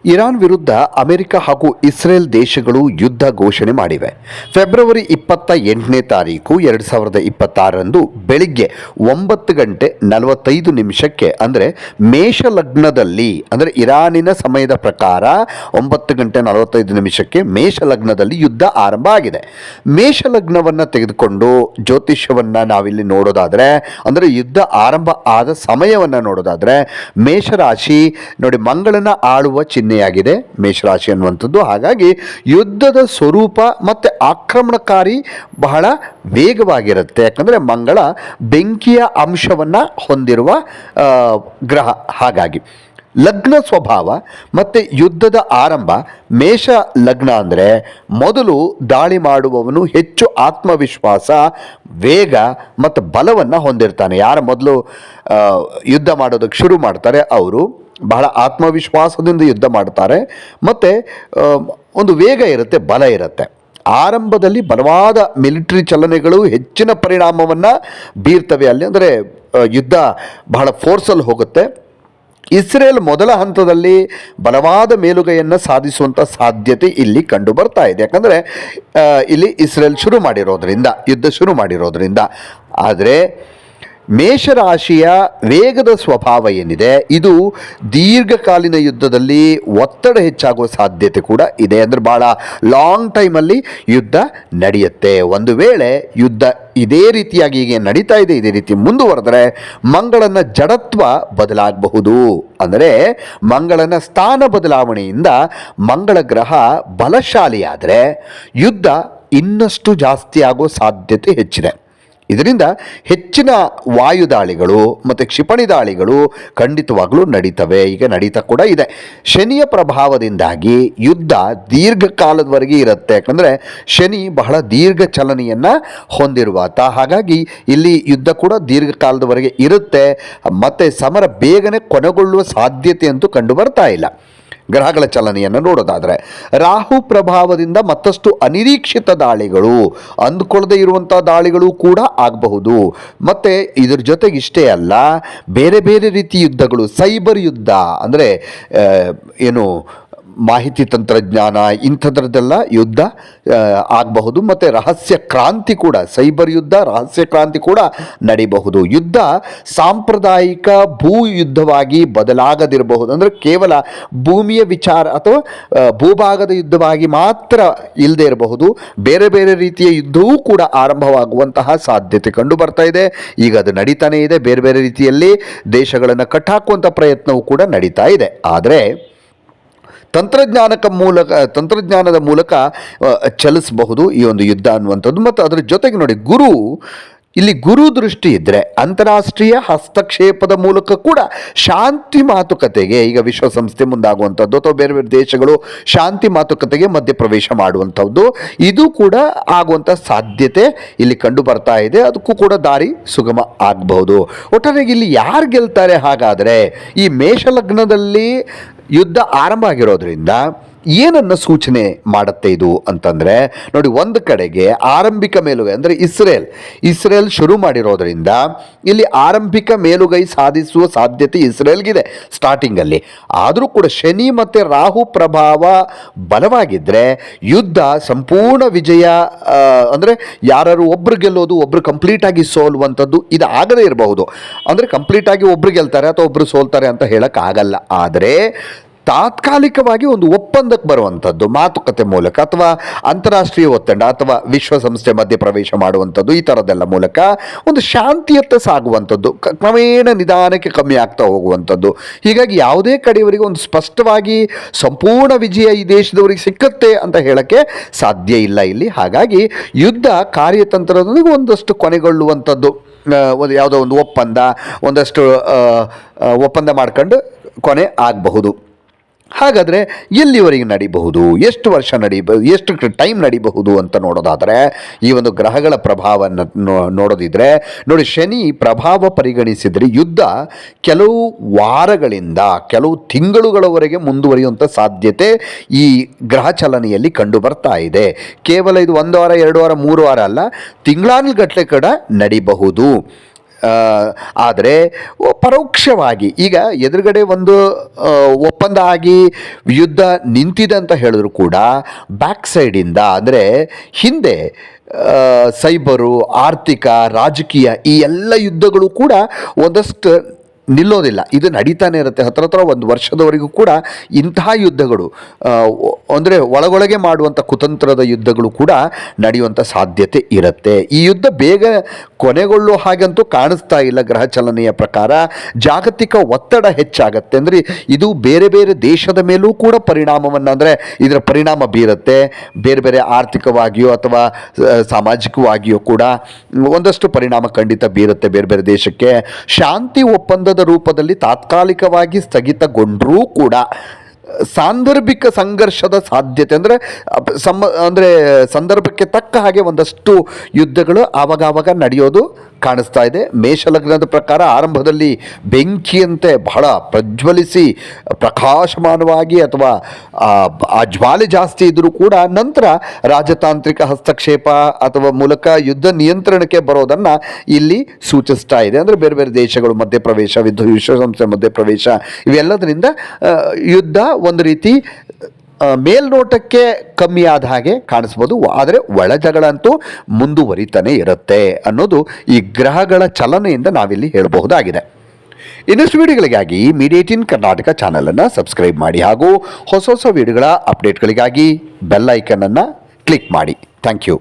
Iran ವಿರುದ್ಧ America ಹಾಗೂ Israel ದೇಶಗಳು ಯುದ್ಧ ಘೋಷಣೆ ಮಾಡಿವೆ. ಫೆಬ್ರವರಿ 28ನೇ ತಾರೀಕು 2026ರಂದು ಬೆಳಿಗ್ಗೆ 9:45 ಅಂದರೆ ಮೇಷಲಗ್ನದಲ್ಲಿ, ಅಂದರೆ ಇರಾನಿನ ಸಮಯದ ಪ್ರಕಾರ 9:45 ಮೇಷಲಗ್ನದಲ್ಲಿ ಯುದ್ಧ ಆರಂಭ ಆಗಿದೆ. ಮೇಷಲಗ್ನವನ್ನು ತೆಗೆದುಕೊಂಡು ಜ್ಯೋತಿಷ್ಯವನ್ನು ನಾವಿಲ್ಲಿ ನೋಡೋದಾದರೆ, ಅಂದರೆ ಯುದ್ಧ ಆರಂಭ ಆದ ಸಮಯವನ್ನು ನೋಡೋದಾದರೆ, ಮೇಷರಾಶಿ ನೋಡಿ ಮಂಗಳನ ಆಳುವ ಚಿಹ್ನೆಯಾಗಿದೆ ಮೇಷರಾಶಿ ಅನ್ನುವಂಥದ್ದು. ಹಾಗಾಗಿ ಯುದ್ಧದ ಸ್ವರೂಪ ಮತ್ತು ಆಕ್ರಮಣಕಾರಿ ಬಹಳ ವೇಗವಾಗಿರುತ್ತೆ. ಯಾಕಂದರೆ ಮಂಗಳ ಬೆಂಕಿಯ ಅಂಶವನ್ನು ಹೊಂದಿರುವ ಗ್ರಹ. ಹಾಗಾಗಿ ಲಗ್ನ ಸ್ವಭಾವ ಮತ್ತು ಯುದ್ಧದ ಆರಂಭ. ಮೇಷ ಲಗ್ನ ಅಂದರೆ ಮೊದಲು ದಾಳಿ ಮಾಡುವವನು ಹೆಚ್ಚು ಆತ್ಮವಿಶ್ವಾಸ, ವೇಗ ಮತ್ತು ಬಲವನ್ನು ಹೊಂದಿರ್ತಾನೆ. ಯಾರು ಮೊದಲು ಯುದ್ಧ ಮಾಡೋದಕ್ಕೆ ಶುರು ಮಾಡ್ತಾರೆ ಅವರು ಬಹಳ ಆತ್ಮವಿಶ್ವಾಸದಿಂದ ಯುದ್ಧ ಮಾಡ್ತಾರೆ ಮತ್ತು ಒಂದು ವೇಗ ಇರುತ್ತೆ, ಬಲ ಇರುತ್ತೆ. ಆರಂಭದಲ್ಲಿ ಬಲವಾದ ಮಿಲಿಟರಿ ಚಲನೆಗಳು ಹೆಚ್ಚಿನ ಪರಿಣಾಮವನ್ನು ಬೀರ್ತವೆ ಅಲ್ಲಿ. ಅಂದರೆ ಯುದ್ಧ ಬಹಳ ಫೋರ್ಸಲ್ಲಿ ಹೋಗುತ್ತೆ. ಇಸ್ರೇಲ್ ಮೊದಲ ಹಂತದಲ್ಲಿ ಬಲವಾದ ಮೇಲುಗೈಯನ್ನು ಸಾಧಿಸುವಂಥ ಸಾಧ್ಯತೆ ಇಲ್ಲಿ ಕಂಡು ಬರ್ತಾ ಇದೆ. ಯಾಕಂದರೆ ಇಲ್ಲಿ ಇಸ್ರೇಲ್ ಯುದ್ಧ ಶುರು ಮಾಡಿರೋದ್ರಿಂದ. ಆದರೆ ಮೇಷರಾಶಿಯ ವೇಗದ ಸ್ವಭಾವ ಏನಿದೆ, ಇದು ದೀರ್ಘಕಾಲೀನ ಯುದ್ಧದಲ್ಲಿ ಒತ್ತಡ ಹೆಚ್ಚಾಗುವ ಸಾಧ್ಯತೆ ಕೂಡ ಇದೆ. ಅಂದರೆ ಭಾಳ ಲಾಂಗ್ ಟೈಮಲ್ಲಿ ಯುದ್ಧ ನಡೆಯುತ್ತೆ. ಒಂದು ವೇಳೆ ಯುದ್ಧ ಇದೇ ರೀತಿಯಾಗಿ ಹೀಗೆ ನಡೀತಾ ಇದೆ, ಇದೇ ರೀತಿ ಮುಂದುವರೆದರೆ ಮಂಗಳನ ಜಡತ್ವ ಬದಲಾಗಬಹುದು. ಅಂದರೆ ಮಂಗಳನ ಸ್ಥಾನ ಬದಲಾವಣೆಯಿಂದ ಮಂಗಳ ಗ್ರಹ ಬಲಶಾಲಿಯಾದರೆ ಯುದ್ಧ ಇನ್ನಷ್ಟು ಜಾಸ್ತಿ ಆಗೋ ಸಾಧ್ಯತೆ ಹೆಚ್ಚಿದೆ. ಇದರಿಂದ ಹೆಚ್ಚಿನ ವಾಯುದಾಳಿಗಳು ಮತ್ತು ಕ್ಷಿಪಣಿ ದಾಳಿಗಳು ಖಂಡಿತವಾಗಲೂ ನಡೀತವೆ, ಈಗ ನಡೀತಾ ಕೂಡ ಇದೆ. ಶನಿಯ ಪ್ರಭಾವದಿಂದಾಗಿ ಯುದ್ಧ ದೀರ್ಘಕಾಲದವರೆಗೆ ಇರುತ್ತೆ. ಯಾಕಂದರೆ ಶನಿ ಬಹಳ ದೀರ್ಘ ಚಲನೆಯನ್ನು ಹೊಂದಿರುವಾತ. ಹಾಗಾಗಿ ಇಲ್ಲಿ ಯುದ್ಧ ಕೂಡ ದೀರ್ಘಕಾಲದವರೆಗೆ ಇರುತ್ತೆ ಮತ್ತು ಸಮರ ಬೇಗನೆ ಕೊನೆಗೊಳ್ಳುವ ಸಾಧ್ಯತೆ ಅಂತೂ ಕಂಡು ಬರ್ತಾ ಇಲ್ಲ. ಗ್ರಹಗಳ ಚಲನೆಯನ್ನು ನೋಡೋದಾದರೆ ರಾಹು ಪ್ರಭಾವದಿಂದ ಮತ್ತಷ್ಟು ಅನಿರೀಕ್ಷಿತ ದಾಳಿಗಳು, ಅಂದುಕೊಳ್ಳದೆ ಇರುವಂಥ ದಾಳಿಗಳು ಕೂಡ ಆಗಬಹುದು. ಮತ್ತು ಇದ್ರ ಜೊತೆಗೆ ಇಷ್ಟೇ ಅಲ್ಲ, ಬೇರೆ ಬೇರೆ ರೀತಿ ಯುದ್ಧಗಳು, ಸೈಬರ್ ಯುದ್ಧ ಅಂದರೆ ಮಾಹಿತಿ ತಂತ್ರಜ್ಞಾನ ಇಂಥದ್ರದ್ದೆಲ್ಲ ಯುದ್ಧ ಆಗಬಹುದು. ಮತ್ತು ರಹಸ್ಯ ಕ್ರಾಂತಿ ಕೂಡ, ಸೈಬರ್ ಯುದ್ಧ, ರಹಸ್ಯ ಕ್ರಾಂತಿ ಕೂಡ ನಡೀಬಹುದು. ಯುದ್ಧ ಸಾಂಪ್ರದಾಯಿಕ ಭೂ ಯುದ್ಧವಾಗಿ ಬದಲಾಗದಿರಬಹುದು. ಅಂದರೆ ಕೇವಲ ಭೂಮಿಯ ವಿಚಾರ ಅಥವಾ ಭೂಭಾಗದ ಯುದ್ಧವಾಗಿ ಮಾತ್ರ ಇಲ್ಲದೆ ಇರಬಹುದು. ಬೇರೆ ಬೇರೆ ರೀತಿಯ ಯುದ್ಧವೂ ಕೂಡ ಆರಂಭವಾಗುವಂತಹ ಸಾಧ್ಯತೆ ಕಂಡು ಬರ್ತಾ ಇದೆ. ಈಗ ಅದು ನಡೀತಾನೇ ಇದೆ. ಬೇರೆ ಬೇರೆ ರೀತಿಯಲ್ಲಿ ದೇಶಗಳನ್ನು ಕಟ್ಟಾಕುವಂಥ ಪ್ರಯತ್ನವೂ ಕೂಡ ನಡೀತಾ ಇದೆ. ಆದರೆ ತಂತ್ರಜ್ಞಾನದ ಮೂಲಕ ಚಲಿಸಬಹುದು ಈ ಒಂದು ಯುದ್ಧ ಅನ್ನುವಂಥದ್ದು. ಮತ್ತು ಅದರ ಜೊತೆಗೆ ನೋಡಿ, ಗುರು ದೃಷ್ಟಿ ಇದ್ದರೆ ಅಂತಾರಾಷ್ಟ್ರೀಯ ಹಸ್ತಕ್ಷೇಪದ ಮೂಲಕ ಕೂಡ ಶಾಂತಿ ಮಾತುಕತೆಗೆ, ಈಗ ವಿಶ್ವಸಂಸ್ಥೆ ಮುಂದಾಗುವಂಥದ್ದು ಅಥವಾ ಬೇರೆ ಬೇರೆ ದೇಶಗಳು ಶಾಂತಿ ಮಾತುಕತೆಗೆ ಮಧ್ಯಪ್ರವೇಶ ಮಾಡುವಂಥದ್ದು, ಇದು ಕೂಡ ಆಗುವಂಥ ಸಾಧ್ಯತೆ ಇಲ್ಲಿ ಕಂಡು ಬರ್ತಾ ಇದೆ. ಅದಕ್ಕೂ ಕೂಡ ದಾರಿ ಸುಗಮ ಆಗಬಹುದು. ಒಟ್ಟಾರೆಯಾಗಿ ಇಲ್ಲಿ ಯಾರು ಗೆಲ್ತಾರೆ ಹಾಗಾದರೆ? ಈ ಮೇಷಲಗ್ನದಲ್ಲಿ ಯುದ್ಧ ಆರಂಭ ಆಗಿರೋದ್ರಿಂದ ಏನನ್ನು ಸೂಚನೆ ಮಾಡುತ್ತೆ ಇದು ಅಂತಂದರೆ ನೋಡಿ, ಒಂದು ಕಡೆಗೆ ಆರಂಭಿಕ ಮೇಲುಗೈ ಅಂದರೆ ಇಸ್ರೇಲ್ ಶುರು ಮಾಡಿರೋದ್ರಿಂದ ಇಲ್ಲಿ ಆರಂಭಿಕ ಮೇಲುಗೈ ಸಾಧಿಸುವ ಸಾಧ್ಯತೆ ಇಸ್ರೇಲ್ಗಿದೆ ಸ್ಟಾರ್ಟಿಂಗಲ್ಲಿ. ಆದರೂ ಕೂಡ ಶನಿ ಮತ್ತು ರಾಹು ಪ್ರಭಾವ ಬಲವಾಗಿದ್ದರೆ ಯುದ್ಧ ಸಂಪೂರ್ಣ ವಿಜಯ, ಅಂದರೆ ಯಾರು ಒಬ್ಬರು ಗೆಲ್ಲೋದು, ಒಬ್ಬರು ಕಂಪ್ಲೀಟಾಗಿ ಸೋಲುವಂಥದ್ದು ಇದು ಆಗದೇ ಇರಬಹುದು. ಅಂದರೆ ಕಂಪ್ಲೀಟಾಗಿ ಒಬ್ಬರು ಗೆಲ್ತಾರೆ ಅಥವಾ ಒಬ್ಬರು ಸೋಲ್ತಾರೆ ಅಂತ ಹೇಳೋಕ್ಕಾಗಲ್ಲ. ಆದರೆ ತಾತ್ಕಾಲಿಕವಾಗಿ ಒಂದು ಒಪ್ಪಂದಕ್ಕೆ ಬರುವಂಥದ್ದು ಮಾತುಕತೆ ಮೂಲಕ, ಅಥವಾ ಅಂತಾರಾಷ್ಟ್ರೀಯ ಒತ್ತಡ ಅಥವಾ ವಿಶ್ವಸಂಸ್ಥೆ ಮಧ್ಯಪ್ರವೇಶ ಮಾಡುವಂಥದ್ದು, ಈ ಥರದ್ದೆಲ್ಲ ಮೂಲಕ ಒಂದು ಶಾಂತಿಯತ್ತ ಸಾಗುವಂಥದ್ದು, ಕ್ರಮೇಣ ನಿಧಾನಕ್ಕೆ ಕಮ್ಮಿ ಆಗ್ತಾ ಹೋಗುವಂಥದ್ದು. ಹೀಗಾಗಿ ಯಾವುದೇ ಕಡೆಯವರಿಗೆ ಒಂದು ಸ್ಪಷ್ಟವಾಗಿ ಸಂಪೂರ್ಣ ವಿಜಯ ಈ ದೇಶದವರಿಗೆ ಸಿಕ್ಕತ್ತೆ ಅಂತ ಹೇಳೋಕ್ಕೆ ಸಾಧ್ಯ ಇಲ್ಲ ಇಲ್ಲಿ. ಹಾಗಾಗಿ ಯುದ್ಧ ಕಾರ್ಯತಂತ್ರದೊಂದಿಗೆ ಒಂದಷ್ಟು ಕೊನೆಗೊಳ್ಳುವಂಥದ್ದು, ಯಾವುದೋ ಒಂದು ಒಂದಷ್ಟು ಒಪ್ಪಂದ ಮಾಡ್ಕೊಂಡು ಕೊನೆ ಆಗಬಹುದು. ಹಾಗಾದರೆ ಎಲ್ಲಿವರೆಗೆ ನಡೀಬಹುದು, ಎಷ್ಟು ವರ್ಷ ನಡೀಬಹುದು, ಎಷ್ಟು ಟೈಮ್ ನಡೀಬಹುದು ಅಂತ ನೋಡೋದಾದರೆ, ಈ ಒಂದು ಗ್ರಹಗಳ ಪ್ರಭಾವವನ್ನು ನೋಡೋದಿದ್ರೆ ನೋಡಿ, ಶನಿ ಪ್ರಭಾವ ಪರಿಗಣಿಸಿದರೆ ಯುದ್ಧ ಕೆಲವು ವಾರಗಳಿಂದ ಕೆಲವು ತಿಂಗಳುಗಳವರೆಗೆ ಮುಂದುವರಿಯುವಂಥ ಸಾಧ್ಯತೆ ಈ ಗ್ರಹ ಚಲನೆಯಲ್ಲಿ ಕಂಡು ಬರ್ತಾ ಇದೆ. ಕೇವಲ ಇದು 1 ವಾರ 2 ವಾರ 3 ವಾರ ಅಲ್ಲ, ತಿಂಗಳಾನುಗಟ್ಟಲೆ ಕೂಡ ನಡೀಬಹುದು. ಆದರೆ ಪರೋಕ್ಷವಾಗಿ ಈಗ ಎದುರುಗಡೆ ಒಂದು ಒಪ್ಪಂದ ಆಗಿ ಯುದ್ಧ ನಿಂತಿದೆ ಅಂತ ಹೇಳಿದ್ರು ಕೂಡ ಬ್ಯಾಕ್ ಸೈಡಿಂದ ಅಂದರೆ ಹಿಂದೆ ಸೈಬರು, ಆರ್ಥಿಕ, ರಾಜಕೀಯ ಈ ಎಲ್ಲ ಯುದ್ಧಗಳು ಕೂಡ ಒಂದಷ್ಟು ನಿಲ್ಲೋದಿಲ್ಲ. ಇದು ನಡೀತಾನೆ ಇರುತ್ತೆ. ಹತ್ರ ಒಂದು ವರ್ಷದವರೆಗೂ ಕೂಡ ಇಂತಹ ಯುದ್ಧಗಳು ಅಂದರೆ ಒಳಗೊಳಗೆ ಮಾಡುವಂಥ ಕುತಂತ್ರದ ಯುದ್ಧಗಳು ಕೂಡ ನಡೆಯುವಂಥ ಸಾಧ್ಯತೆ ಇರುತ್ತೆ. ಈ ಯುದ್ಧ ಬೇಗ ಕೊನೆಗೊಳ್ಳುವ ಹಾಗಂತೂ ಕಾಣಿಸ್ತಾ ಇಲ್ಲ. ಗ್ರಹ ಚಲನೆಯ ಪ್ರಕಾರ ಜಾಗತಿಕ ಒತ್ತಡ ಹೆಚ್ಚಾಗತ್ತೆ. ಅಂದರೆ ಇದು ಬೇರೆ ಬೇರೆ ದೇಶದ ಮೇಲೂ ಕೂಡ ಪರಿಣಾಮವನ್ನು ಅಂದರೆ ಇದರ ಪರಿಣಾಮ ಬೀರುತ್ತೆ. ಬೇರೆ ಬೇರೆ ಆರ್ಥಿಕವಾಗಿಯೋ ಅಥವಾ ಸಾಮಾಜಿಕವಾಗಿಯೋ ಕೂಡ ಒಂದಷ್ಟು ಪರಿಣಾಮ ಖಂಡಿತ ಬೀರುತ್ತೆ ಬೇರೆ ಬೇರೆ ದೇಶಕ್ಕೆ. ಶಾಂತಿ ಒಪ್ಪಂದದ ರೂಪದಲ್ಲಿ ತಾತ್ಕಾಲಿಕವಾಗಿ ಸ್ಥಗಿತಗೊಂಡರೂ ಕೂಡ ಸಾಂದರ್ಭಿಕ ಸಂಘರ್ಷದ ಸಾಧ್ಯತೆ ಅಂದರೆ ಸಂದರ್ಭಕ್ಕೆ ತಕ್ಕ ಹಾಗೆ ಒಂದಷ್ಟು ಯುದ್ಧಗಳು ಆವಾಗ ನಡೆಯೋದು ಕಾಣಿಸ್ತಾ ಇದೆ. ಮೇಷಲಗ್ನದ ಪ್ರಕಾರ ಆರಂಭದಲ್ಲಿ ಬೆಂಕಿಯಂತೆ ಬಹಳ ಪ್ರಜ್ವಲಿಸಿ ಪ್ರಕಾಶಮಾನವಾಗಿ ಅಥವಾ ಆ ಜ್ವಾಲೆ ಜಾಸ್ತಿ ಇದ್ದರೂ ಕೂಡ ನಂತರ ರಾಜತಾಂತ್ರಿಕ ಹಸ್ತಕ್ಷೇಪ ಅಥವಾ ಮೂಲಕ ಯುದ್ಧ ನಿಯಂತ್ರಣಕ್ಕೆ ಬರೋದನ್ನು ಇಲ್ಲಿ ಸೂಚಿಸ್ತಾ ಇದೆ. ಅಂದರೆ ಬೇರೆ ಬೇರೆ ದೇಶಗಳು ಮಧ್ಯಪ್ರವೇಶ, ವಿಶ್ವಸಂಸ್ಥೆ ಮಧ್ಯಪ್ರವೇಶ ಇವೆಲ್ಲದರಿಂದ ಯುದ್ಧ ಒಂದು ರೀತಿ ಮೇಲ್ನೋಟಕ್ಕೆ ಕಮ್ಮಿ ಆದ ಹಾಗೆ ಕಾಣಿಸ್ಬೋದು. ಆದರೆ ಒಳ ಜಗಳ ಅಂತೂ ಮುಂದುವರಿತಾನೆ ಇರುತ್ತೆ ಅನ್ನೋದು ಈ ಗ್ರಹಗಳ ಚಲನೆಯಿಂದ ನಾವಿಲ್ಲಿ ಹೇಳಬಹುದಾಗಿದೆ. ಇನ್ನಷ್ಟು ವಿಡಿಯೋಗಳಿಗಾಗಿ ಮೀಡಿಯಾ18 ಕರ್ನಾಟಕ ಚಾನಲನ್ನು ಸಬ್ಸ್ಕ್ರೈಬ್ ಮಾಡಿ ಹಾಗೂ ಹೊಸ ವಿಡಿಯೋಗಳ ಅಪ್ಡೇಟ್ಗಳಿಗಾಗಿ ಬೆಲ್ ಐಕನನ್ನು ಕ್ಲಿಕ್ ಮಾಡಿ. Thank you.